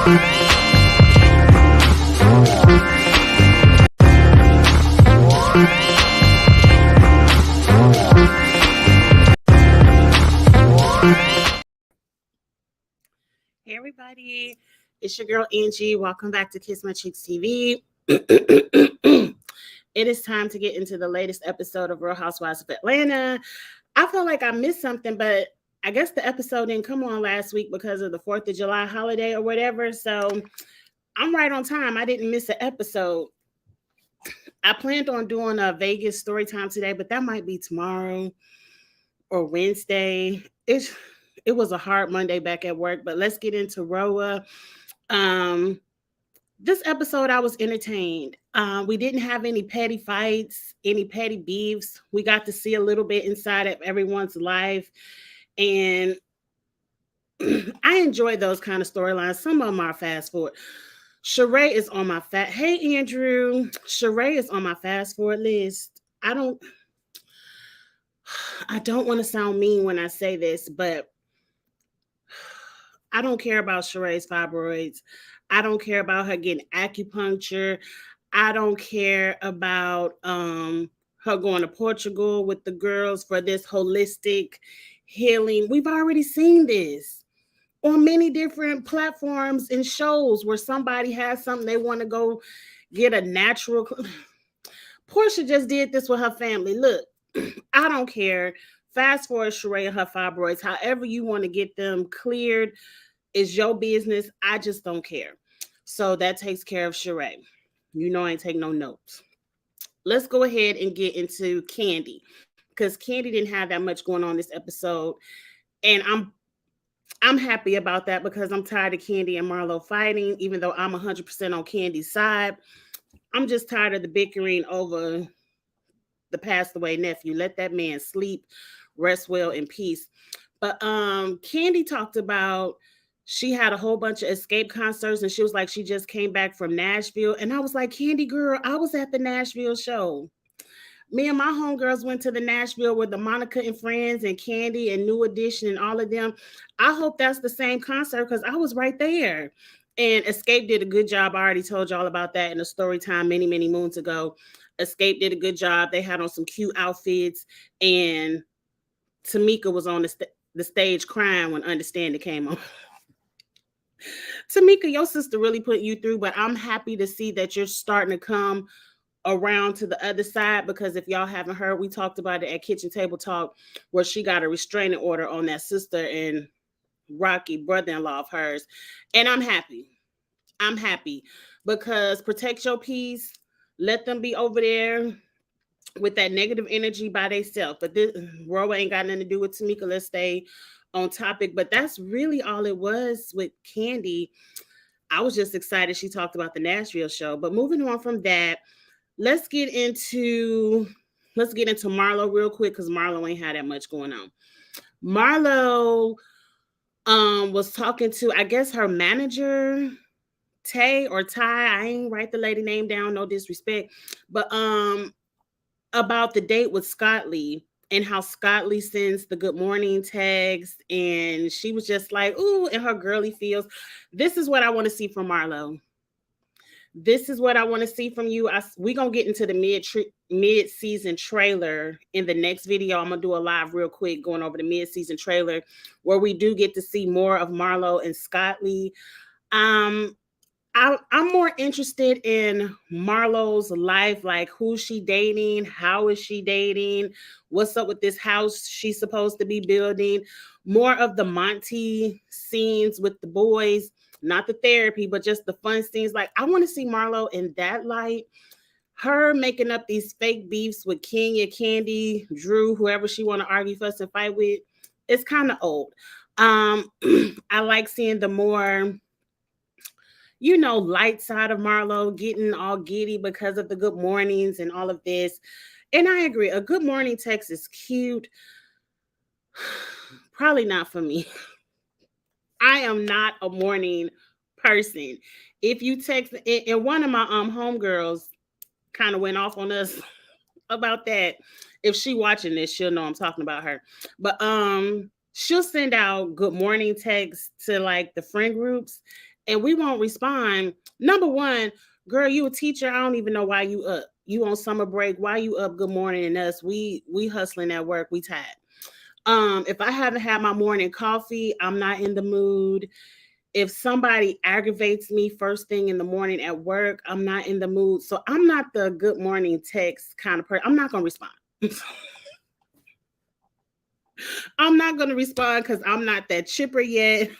Hey everybody, it's your girl Angie. Welcome back to Kiss My Cheeks TV. It is time to get into the latest episode of Real Housewives of Atlanta. I feel like I missed something, but I guess the episode didn't come on last week because of the 4th of July holiday or whatever. So I'm right on time. I didn't miss an episode. I planned on doing a Vegas story time today, but that might be tomorrow or Wednesday. It was a hard Monday back at work, but let's get into Roa. This episode, I was entertained. We didn't have any petty fights, any petty beefs. We got to see a little bit inside of everyone's life. And I enjoy those kind of storylines. Some of them are fast forward. Sheree is on my Hey, Andrew. Sheree is on my fast forward list. I don't want to sound mean when I say this, but I don't care about Sheree's fibroids. I don't care about her getting acupuncture. I don't care about her going to Portugal with the girls for this holistic healing. We've already seen this on many different platforms and shows where somebody has something they want to go get a natural. Portia just did this with her family. Look, I don't care. Fast forward Sheree and her fibroids. However you want to get them cleared is your business. I just don't care. So that takes care of Sheree. You know I ain't take no notes. Let's go ahead and get into Candy, because Candy didn't have that much going on this episode. And I'm happy about that because I'm tired of Candy and Marlo fighting, even though I'm 100% on Candy's side. I'm just tired of the bickering over the passed away nephew. Let that man sleep, rest well in peace. But Candy talked about she had a whole bunch of escape concerts, and she was like, she just came back from Nashville. And I was like, Candy girl, I was at the Nashville show. Me and my homegirls went to the Nashville with the Monica and Friends and Candy and New Edition and all of them. I hope that's the same concert because I was right there. And Escape did a good job. I already told y'all about that in a story time many, many moons ago. Escape did a good job. They had on some cute outfits. And Tamika was on the stage crying when Understanding came on. Tamika, your sister really put you through, but I'm happy to see that you're starting to come around to the other side, because if y'all haven't heard, we talked about it at Kitchen Table Talk, where she got a restraining order on that sister and Rocky, brother-in-law of hers. And I'm happy. I'm happy because protect your peace. Let them be over there with that negative energy by themselves. But this Roa ain't got nothing to do with Tamika. Let's stay on topic. But that's really all it was with Candy. I was just excited she talked about the Nashville show. But moving on from that, let's get into Marlo real quick, because Marlo ain't had that much going on. Marlo was talking to, I guess, her manager, Tay or Ty. I ain't write the lady name down, no disrespect. But about the date with Scott Lee and how Scott Lee sends the good morning tags. And she was just like, ooh, in her girly feels. This is what I want to see from Marlo. This is what I want to see from you. We're going to get into the mid-season trailer in the next video. I'm going to do a live real quick going over the mid-season trailer where we do get to see more of Marlo and Scott Lee. I'm more interested in Marlo's life, like who's she dating, how is she dating, what's up with this house she's supposed to be building, more of the Monty scenes with the boys, not the therapy, but just the fun scenes. Like, I want to see Marlo in that light. Her making up these fake beefs with Kenya, Candy, Drew, whoever she want to argue, fuss, and fight with, it's kind of old. I like seeing the more, light side of Marlo, getting all giddy because of the good mornings and all of this. And I agree, a good morning text is cute. Probably not for me. I am not a morning person. If you text, and one of my homegirls kind of went off on us about that. If she watching this, she'll know I'm talking about her. But she'll send out good morning texts to like the friend groups. and we won't respond. Number one, girl, you a teacher. I don't even know why you up. You on summer break. Why you up? Good morning. And us, we hustling at work. We tired. If I haven't had my morning coffee, I'm not in the mood. If somebody aggravates me first thing in the morning at work, I'm not in the mood. So I'm not the good morning text kind of person. I'm not gonna respond. I'm not gonna respond because I'm not that chipper yet.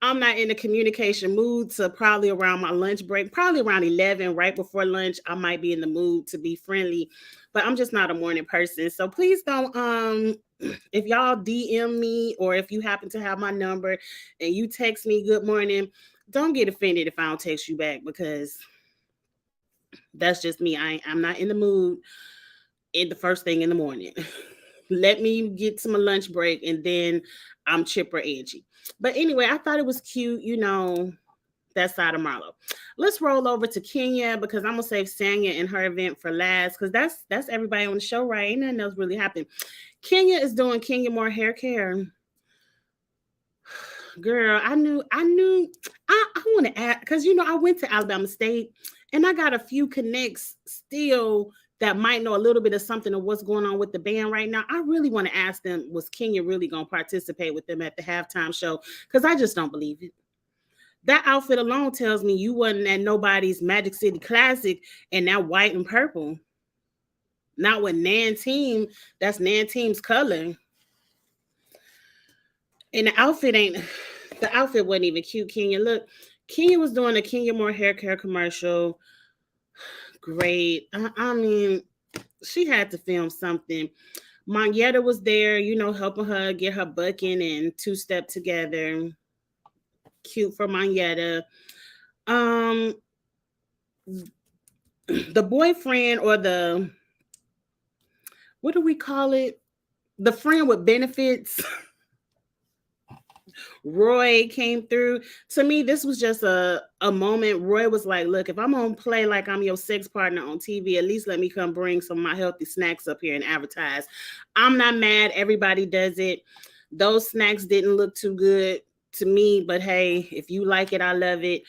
I'm not in the communication mood. So probably around my lunch break, probably around 11, right before lunch, I might be in the mood to be friendly. But I'm just not a morning person. So please don't if y'all DM me, or if you happen to have my number and you text me good morning, don't get offended if I don't text you back, because that's just me. I'm not in the mood in the first thing in the morning. Let me get to my lunch break and then I'm chipper edgy. But anyway, I thought it was cute, that side of Marlo. Let's roll over to Kenya, because I'm gonna save Sanya and her event for last, because that's everybody on the show, right? Ain't nothing else really happened. Kenya is doing Kenya Moore hair care. Girl, I want to add, because I went to Alabama State and I got a few connects still that might know a little bit of something of what's going on with the band right now. I really want to ask them, was Kenya really going to participate with them at the halftime show? Because I just don't believe it. That outfit alone tells me you wasn't at nobody's Magic City Classic and that white and purple. Not with Nan Team. That's Nan Team's color. And the outfit wasn't even cute, Kenya. Look, Kenya was doing a Kenya Moore hair care commercial. Great. I mean, she had to film something. Monyetta was there, helping her get her bucking and two-step together. Cute for Monyetta. The boyfriend, or what do we call it? The friend with benefits. Roy came through. To me, this was just a moment. Roy was like, look, if I'm going to play like I'm your sex partner on TV, at least let me come bring some of my healthy snacks up here and advertise. I'm not mad. Everybody does it. Those snacks didn't look too good to me, but hey, if you like it, I love it.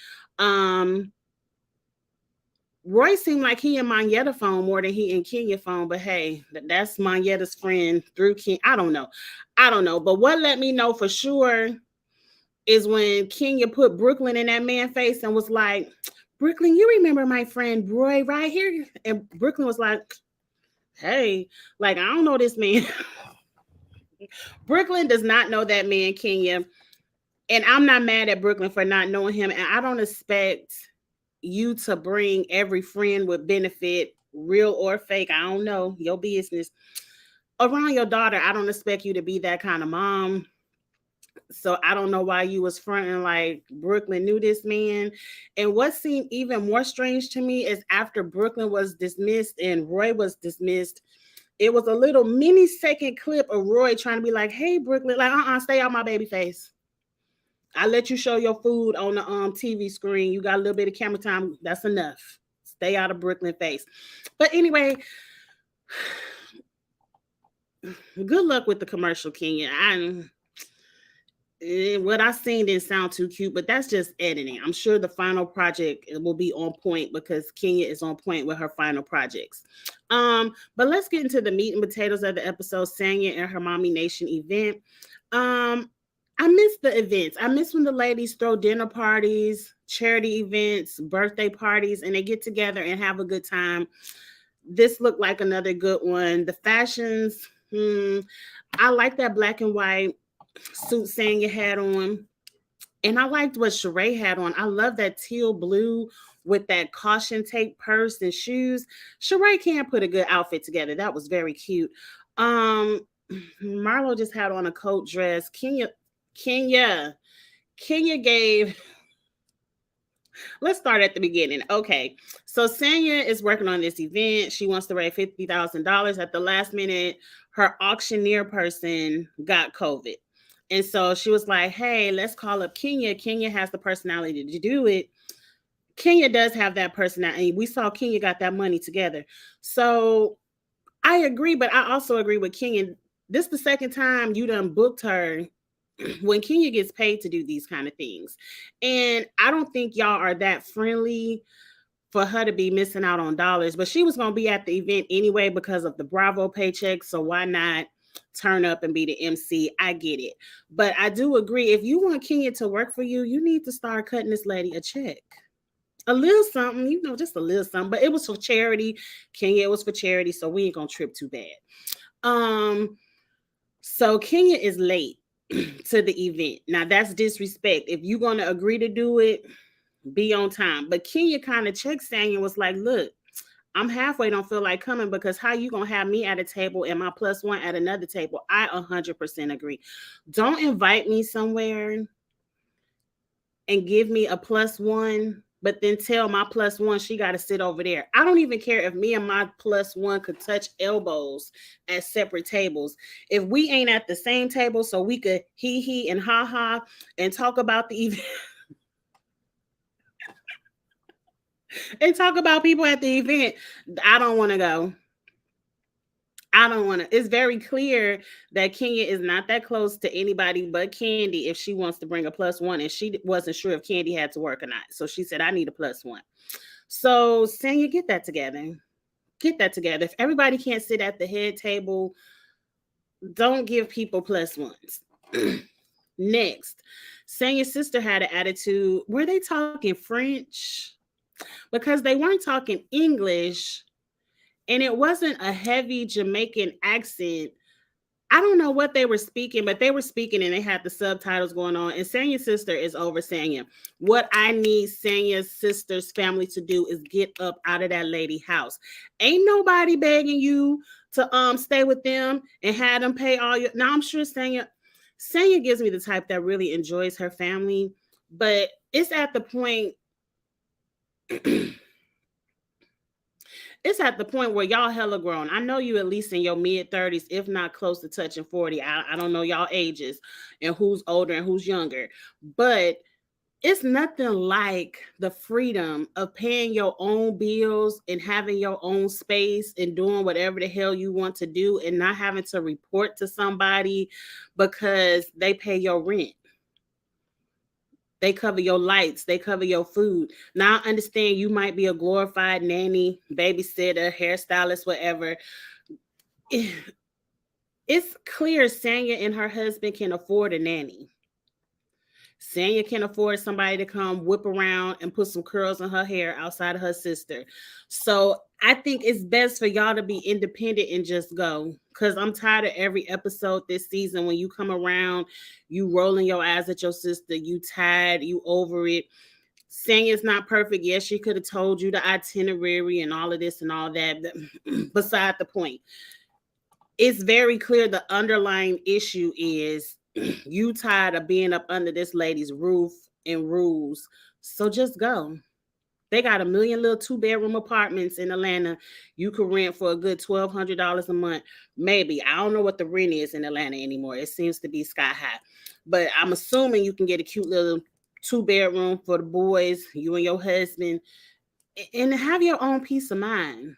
Roy seemed like he in Monyetta phone more than he in Kenya phone, but hey, that's Monyetta's friend through Kenya. I don't know. But what let me know for sure is when Kenya put Brooklyn in that man's face and was like, Brooklyn, you remember my friend Roy right here? And Brooklyn was like, hey, like, I don't know this man. Brooklyn does not know that man, Kenya. And I'm not mad at Brooklyn for not knowing him. And I don't expect you to bring every friend with benefit, real or fake, I don't know, your business, around your daughter. I don't expect you to be that kind of mom. So I don't know why you was fronting like Brooklyn knew this man. And what seemed even more strange to me is after Brooklyn was dismissed and Roy was dismissed, it was a little mini second clip of Roy trying to be like, hey, Brooklyn, like, stay out my baby face. I let you show your food on the TV screen. You got a little bit of camera time. That's enough. Stay out of Brooklyn face. But anyway, good luck with the commercial, Kenya. What I seen didn't sound too cute, but that's just editing. I'm sure the final project will be on point, because Kenya is on point with her final projects. But let's get into the meat and potatoes of the episode, Sanya and her Mommy Nation event. I miss the events. I miss when the ladies throw dinner parties, charity events, birthday parties, and they get together and have a good time. This looked like another good one. The fashions, I like that black and white suit Sanya had on. And I liked what Sheree had on. I love that teal blue with that caution tape purse and shoes. Sheree can put a good outfit together. That was very cute. Marlo just had on a coat dress. Kenya gave. Let's start at the beginning. Okay, so Sanya is working on this event. She wants to raise $50,000. At the last minute, her auctioneer person got COVID. And so she was like, hey, let's call up Kenya. Kenya has the personality to do it. Kenya does have that personality. We saw Kenya got that money together. So I agree, but I also agree with Kenya. This is the second time you done booked her when Kenya gets paid to do these kind of things. And I don't think y'all are that friendly for her to be missing out on dollars, but she was going to be at the event anyway because of the Bravo paycheck. So why not turn up and be the MC? I get it. But I do agree, if you want Kenya to work for you, you need to start cutting this lady a check. A little something, just a little something. But it was for charity. Kenya, it was for charity, so we ain't gonna trip too bad. So Kenya is late to the event. Now that's disrespect. If you're gonna agree to do it, be on time. But Kenya kind of checked Sanya and was like, look, I'm halfway don't feel like coming because how you gonna have me at a table and my plus one at another table? I 100% agree. Don't invite me somewhere and give me a plus one, but then tell my plus one she got to sit over there. I don't even care if me and my plus one could touch elbows at separate tables. If we ain't at the same table so we could he and ha ha and talk about the event and talk about people at the event, I don't want to go. I don't want to. It's very clear that Kenya is not that close to anybody but Candy if she wants to bring a plus one. And she wasn't sure if Candy had to work or not. So she said, I need a plus one. So, Sanya, get that together. Get that together. If everybody can't sit at the head table, don't give people plus ones. Next, Sanya's sister had an attitude. Were they talking French? Because they weren't talking English. And it wasn't a heavy Jamaican accent. I don't know what they were speaking, but they were speaking and they had the subtitles going on. And Sanya's sister is over Sanya. What I need Sanya's sister's family to do is get up out of that lady house. Ain't nobody begging you to stay with them and have them pay all your. Now I'm sure Sanya gives me the type that really enjoys her family, but it's at the point. It's at the point where y'all hella grown. I know you at least in your mid-30s, if not close to touching 40. I don't know y'all ages and who's older and who's younger. But it's nothing like the freedom of paying your own bills and having your own space and doing whatever the hell you want to do and not having to report to somebody because they pay your rent. They cover your lights. They cover your food. Now I understand you might be a glorified nanny, babysitter, hairstylist, whatever. It's clear Sanya and her husband can afford a nanny. Sanya can afford somebody to come whip around and put some curls in her hair outside of her sister. So I think it's best for y'all to be independent and just go. Because I'm tired of every episode this season when you come around, you rolling your eyes at your sister, you tired, you over it. Sanya's not perfect. Yes, she could have told you the itinerary and all of this and all that. Beside the point. It's very clear the underlying issue is you tired of being up under this lady's roof and rules. So just go. They got a million little 2-bedroom apartments in Atlanta. You could rent for a good $1,200 a month. Maybe. I don't know what the rent is in Atlanta anymore. It seems to be sky high. But I'm assuming you can get a cute little 2-bedroom for the boys, you and your husband, and have your own peace of mind.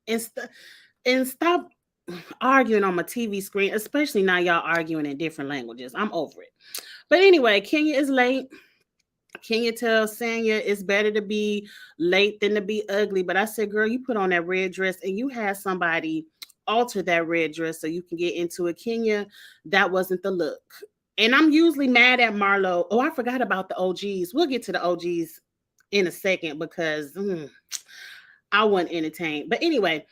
And stop arguing on my TV screen, especially now y'all arguing in different languages. I'm over it. But anyway, Kenya is late. Kenya tells Sanya it's better to be late than to be ugly. But I said, girl, you put on that red dress and you had somebody alter that red dress so you can get into it. Kenya, that wasn't the look. And I'm usually mad at Marlo. Oh, I forgot about the OGs. We'll get to the OGs in a second because I wasn't entertained. But anyway,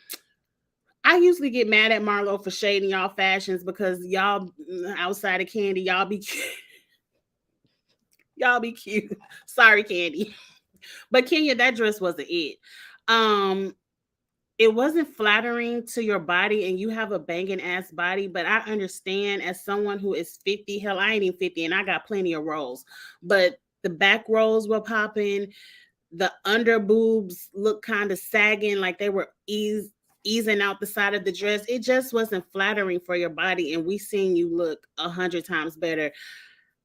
I usually get mad at Marlo for shading y'all fashions because y'all outside of Candy, y'all be y'all be cute. Sorry, Candy. But Kenya, that dress wasn't it. It wasn't flattering to your body and you have a banging ass body, but I understand as someone who is 50, hell, I ain't even 50 and I got plenty of rolls, but the back rolls were popping. The under boobs look kind of sagging like they were easing out the side of the dress. It just wasn't flattering for your body. And we seen you look 100 times better.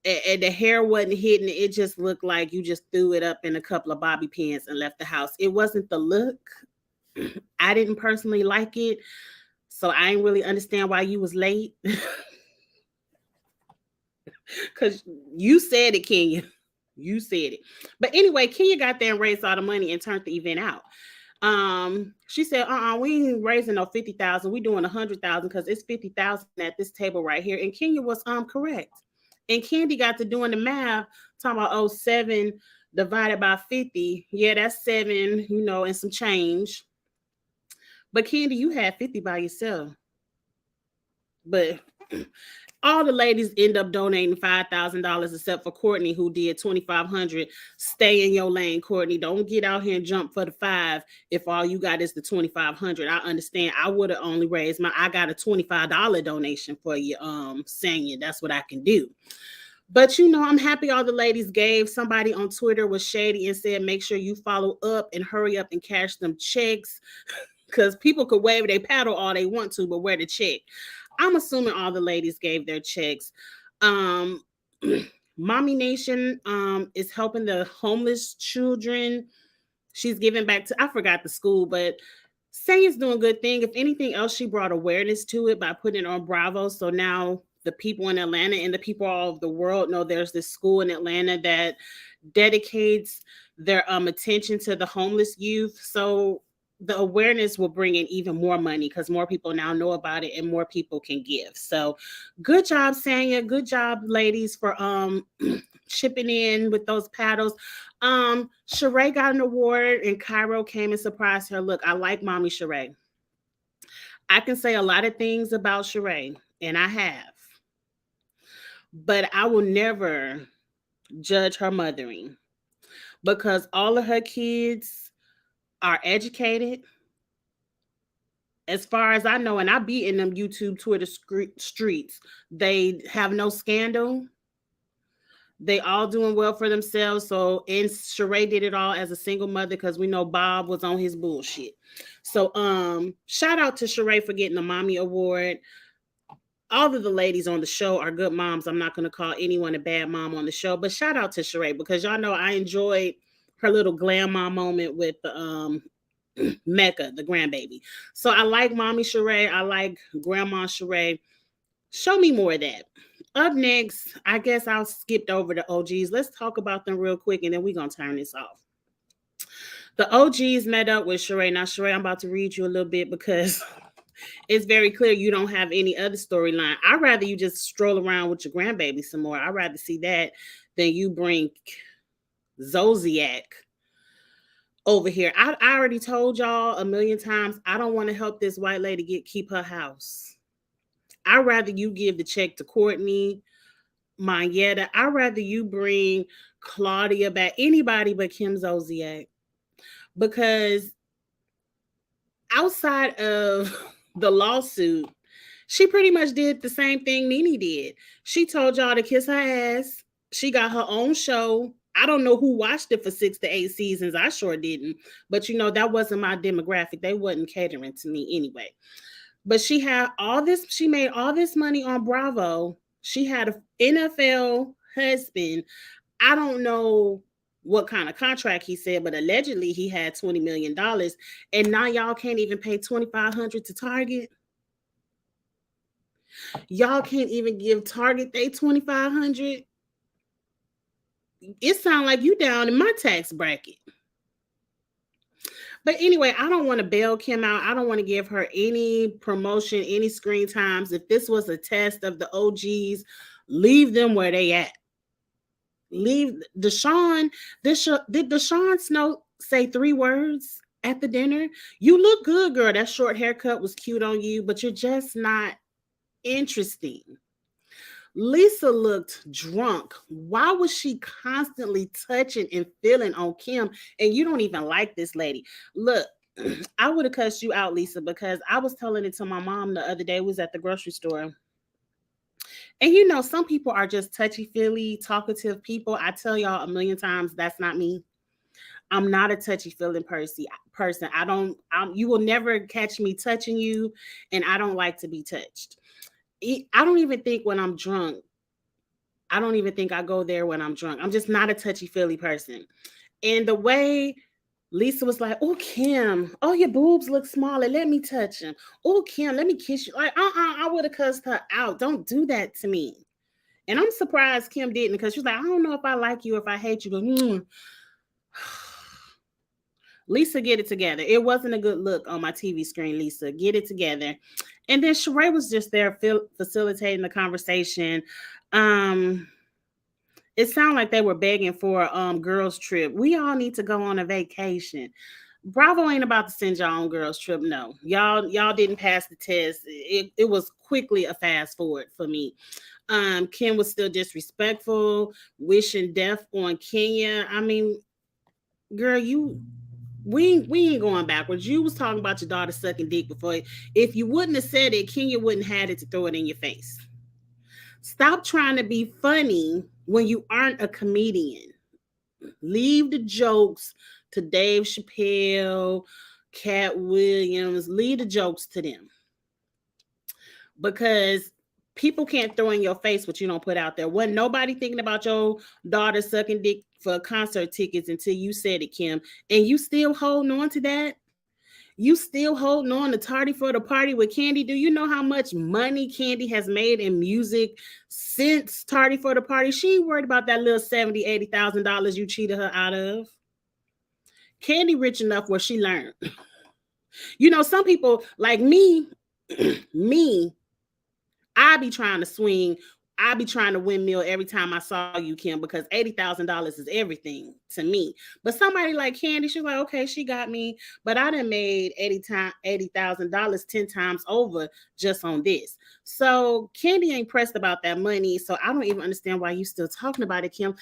And the hair wasn't hidden. It just looked like you just threw it up in a couple of bobby pins and left the house. It wasn't the look. I didn't personally like it. So I didn't really understand why you was late. Because you said it, Kenya. You said it. But anyway, Kenya got there and raised all the money and turned the event out. She said, we ain't raising no 50,000. We doing 100,000 because it's 50,000 at this table right here. And Kenya was correct. And Candy got to doing the math, talking about 7 divided by 50. Yeah, that's 7, and some change. But Candy, you had 50 by yourself. But all the ladies end up donating $5,000 except for Courtney, who did 2,500. Stay in your lane, Courtney. Don't get out here and jump for the 5 if all you got is the 2,500. I understand. I would have only raised I got a $25 donation for you, Sanya. That's what I can do. But I'm happy all the ladies gave. Somebody on Twitter was shady and said, make sure you follow up and hurry up and cash them checks. Because people could wave their paddle all they want to, but where the check? I'm assuming all the ladies gave their checks. Mommy Nation is helping the homeless children. She's giving back to, I forgot the school, but Sanya's doing a good thing. If anything else, she brought awareness to it by putting it on Bravo. So now the people in Atlanta and the people all over the world know there's this school in Atlanta that dedicates their attention to the homeless youth. So the awareness will bring in even more money because more people now know about it and more people can give. So good job, Sanya. Good job, ladies, for chipping in with those paddles. Sheree got an award and Cairo came and surprised her. Look, I like Mommy Sheree. I can say a lot of things about Sheree, and I have. But I will never judge her mothering because all of her kids are educated. As far as I know, and I be in them YouTube, Twitter streets, they have no scandal. They all doing well for themselves. So, and Sheree did it all as a single mother because we know Bob was on his bullshit. So, shout out to Sheree for getting the Mommy Award. All of the ladies on the show are good moms. I'm not going to call anyone a bad mom on the show, but shout out to Sheree because y'all know I enjoyed her little glam mom moment with the Mecca, the grandbaby. So I like Mommy Sheree. I like Grandma Sheree. Show me more of that. Up next, I guess I'll skip over the OGs. Let's talk about them real quick, and then we're going to turn this off. The OGs met up with Sheree. Now, Sheree, I'm about to read you a little bit because it's very clear you don't have any other storyline. I'd rather you just stroll around with your grandbaby some more. I'd rather see that than you bring Zodiac over here. I already told y'all a million times, I don't want to help this white lady keep her house. I'd rather you give the check to Courtney, Mayetta. I'd rather you bring Claudia back, anybody but Kim Zodiac. Because outside of the lawsuit, she pretty much did the same thing Nene did. She told y'all to kiss her ass. She got her own show. I don't know who watched it for 6 to 8 seasons. I sure didn't. But that wasn't my demographic. They wasn't catering to me anyway. But she had all this. She made all this money on Bravo. She had an NFL husband. I don't know what kind of contract he said, but allegedly he had $20 million. And now y'all can't even pay $2,500 to Target. Y'all can't even give Target they $2,500. It sounds like you down in my tax bracket. But anyway, I don't want to bail Kim out. I don't want to give her any promotion, any screen times. If this was a test of the OGs, leave them where they at. Leave Deshaun. Did Deshaun Snow say 3 words at the dinner? You look good, girl. That short haircut was cute on you, but you're just not interesting. Lisa looked drunk. Why was she constantly touching and feeling on Kim? And you don't even like this lady. Look, I would have cussed you out, Lisa, because I was telling it to my mom the other day. We was at the grocery store. And some people are just touchy-feely, talkative people. I tell y'all a million times, that's not me. I'm not a touchy-feeling person. You will never catch me touching you, and I don't like to be touched. I don't even think when I'm drunk. I don't even think I go there when I'm drunk. I'm just not a touchy-feely person. And the way Lisa was like, oh, Kim, oh, your boobs look smaller. Let me touch them. Oh, Kim, let me kiss you. Like, I would have cussed her out. Don't do that to me. And I'm surprised Kim didn't, because she's like, I don't know if I like you or if I hate you, but Lisa, get it together. It wasn't a good look on my TV screen, Lisa. Get it together. And then Sheree was just there facilitating the conversation. Um, it sounded like they were begging for a girls trip. We all need to go on a vacation. Bravo ain't about to send y'all on girls trip. No, y'all didn't pass the test. It was quickly a fast forward for me. Kim was still disrespectful, wishing death on Kenya. I mean, girl, we ain't going backwards. You was talking about your daughter sucking dick before. If you wouldn't have said it, Kenya wouldn't have had it to throw it in your face. Stop trying to be funny when you aren't a comedian. Leave the jokes to Dave Chappelle, Cat Williams. Leave the jokes to them, because people can't throw in your face what you don't put out there. Wasn't nobody thinking about your daughter sucking dick for concert tickets until you said it, Kim. And you still holding on to that? You still holding on to Tardy for the Party with Candy? Do you know how much money Candy has made in music since Tardy for the Party? She ain't worried about that little $70,000, $80,000 you cheated her out of. Candy rich enough where she learned. You know, some people like me, I be trying to swing. I be trying to windmill every time I saw you, Kim, because $80,000 is everything to me. But somebody like Candy, she's like, okay, she got me, but I done made $80,000 10 times over just on this. So Candy ain't pressed about that money. So I don't even understand why you still talking about it, Kim.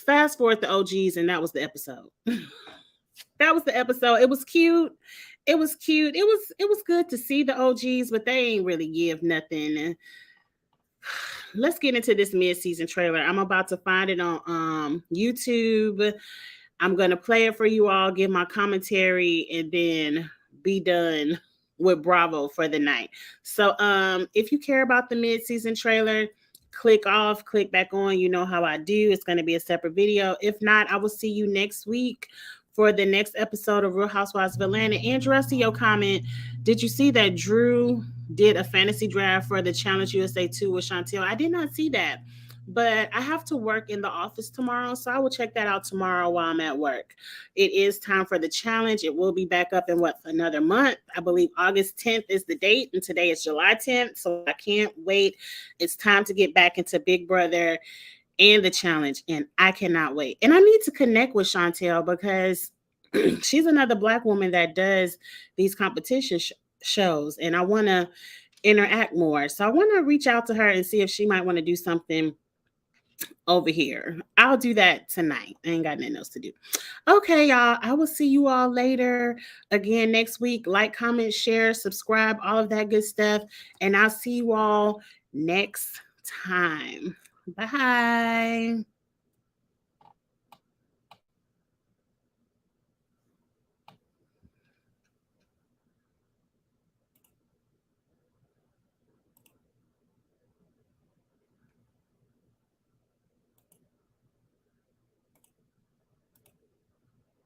Fast forward the OGs, and that was the episode. That was the episode. It was cute. It was cute. It was good to see the OGs, but they ain't really give nothing. Let's get into this mid-season trailer. I'm about to find it on YouTube. I'm gonna play it for you all, give my commentary, and then be done with Bravo for the night. So if you care about the mid-season trailer, click off, click back on. You know how I do. It's gonna be a separate video. If not, I will see you next week for the next episode of Real Housewives of Atlanta. Andrew, I see your comment. Did you see that Drew did a fantasy draft for the Challenge USA 2 with Chantel? I did not see that, but I have to work in the office tomorrow, so I will check that out tomorrow while I'm at work. It is time for the challenge. It will be back up in another month. I believe August 10th is the date, and today is July 10th, so I can't wait. It's time to get back into Big Brother and the challenge, and I cannot wait. And I need to connect with Chantel, because she's another Black woman that does these competition shows, and I want to interact more. So I want to reach out to her and see if she might want to do something over here. I'll do that tonight. I ain't got nothing else to do. Okay, y'all. I will see you all later again next week. Like, comment, share, subscribe, all of that good stuff. And I'll see you all next time. Bye.